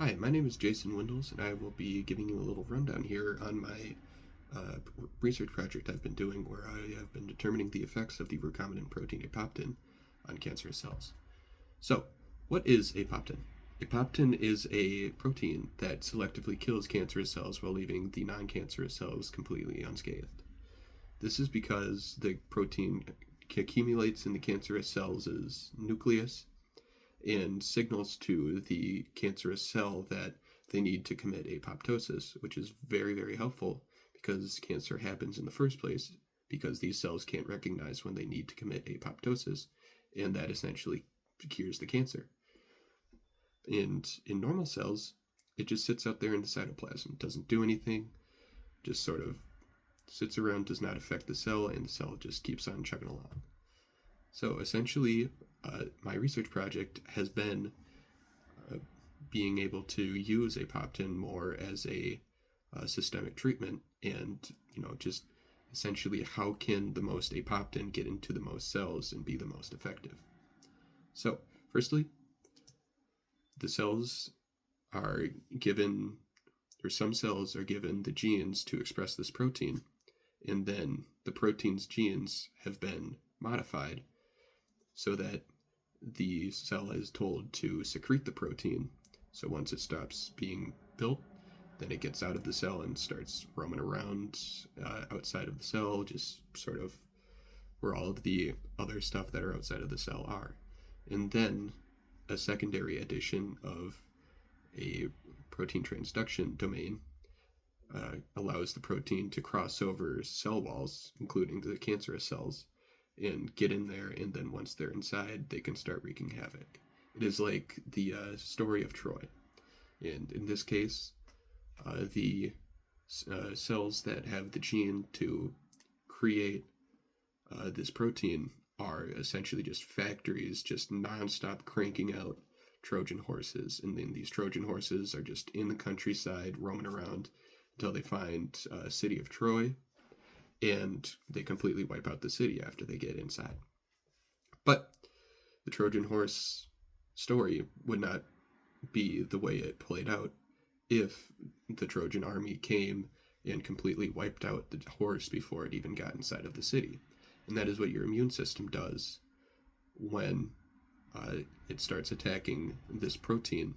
Hi, my name is Jason Windels, and I will be giving you a little rundown here on my research project I've been doing where I have been determining the effects of the recombinant protein Apoptin on cancerous cells. So, what is Apoptin? Apoptin is a protein that selectively kills cancerous cells while leaving the non-cancerous cells completely unscathed. This is because the protein accumulates in the cancerous cells' nucleus and signals to the cancerous cell that they need to commit apoptosis, which is very, very helpful because cancer happens in the first place because these cells can't recognize when they need to commit apoptosis, and that essentially cures the cancer. And in normal cells, it just sits out there in the cytoplasm, doesn't do anything, just sort of sits around, does not affect the cell, and the cell just keeps on chugging along. So essentially, my research project has been being able to use Apoptin more as a systemic treatment, and just essentially how can the most Apoptin get into the most cells and be the most effective. So, firstly, the cells are given, or some cells are given the genes to express this protein, and then the protein's genes have been modified so that the cell is told to secrete the protein. So once it stops being built, then it gets out of the cell and starts roaming around outside of the cell, just sort of where all of the other stuff that are outside of the cell are. And then a secondary addition of a protein transduction domain allows the protein to cross over cell walls, including the cancerous cells, and get in there, and then once they're inside, they can start wreaking havoc. It is like the story of Troy. And in this case, the cells that have the gene to create this protein are essentially just factories, just nonstop cranking out Trojan horses. And then these Trojan horses are just in the countryside, roaming around until they find a city of Troy, and they completely wipe out the city after they get inside. But the Trojan horse story would not be the way it played out if the Trojan army came and completely wiped out the horse before it even got inside of the city. And that is what your immune system does when it starts attacking this protein,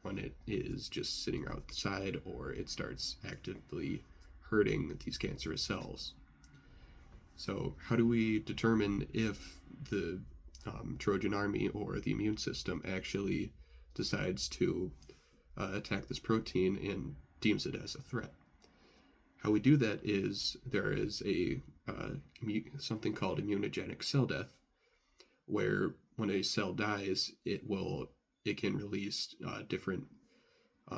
when it is just sitting outside, or it starts actively hurting these cancerous cells. So how do we determine if the Trojan army or the immune system actually decides to attack this protein and deems it as a threat? How we do that is there is a something called immunogenic cell death, where when a cell dies, it can release different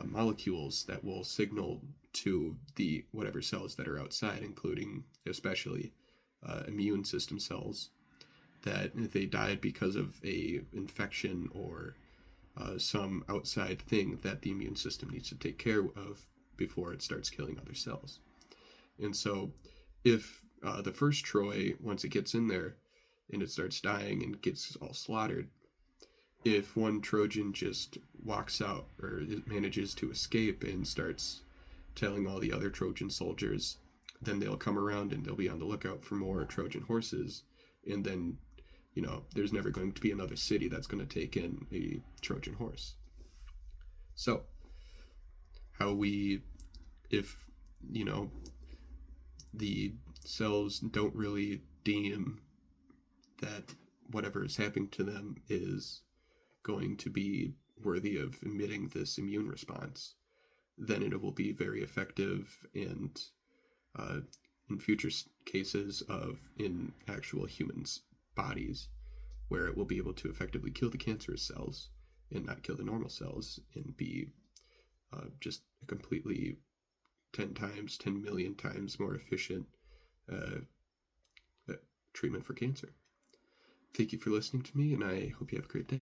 molecules that will signal to the whatever cells that are outside, including especially immune system cells, that they died because of a infection or some outside thing that the immune system needs to take care of before it starts killing other cells. And so if the first Troy, once it gets in there and it starts dying and gets all slaughtered, if one Trojan just walks out or manages to escape and starts telling all the other Trojan soldiers, then they'll come around and they'll be on the lookout for more Trojan horses. And then, there's never going to be another city that's going to take in a Trojan horse. So, if, the cells don't really deem that whatever is happening to them is going to be worthy of emitting this immune response, then it will be very effective, and in future cases in actual humans' bodies, where it will be able to effectively kill the cancerous cells and not kill the normal cells, and be just a completely 10 million times more efficient treatment for cancer. Thank you for listening to me, and I hope you have a great day.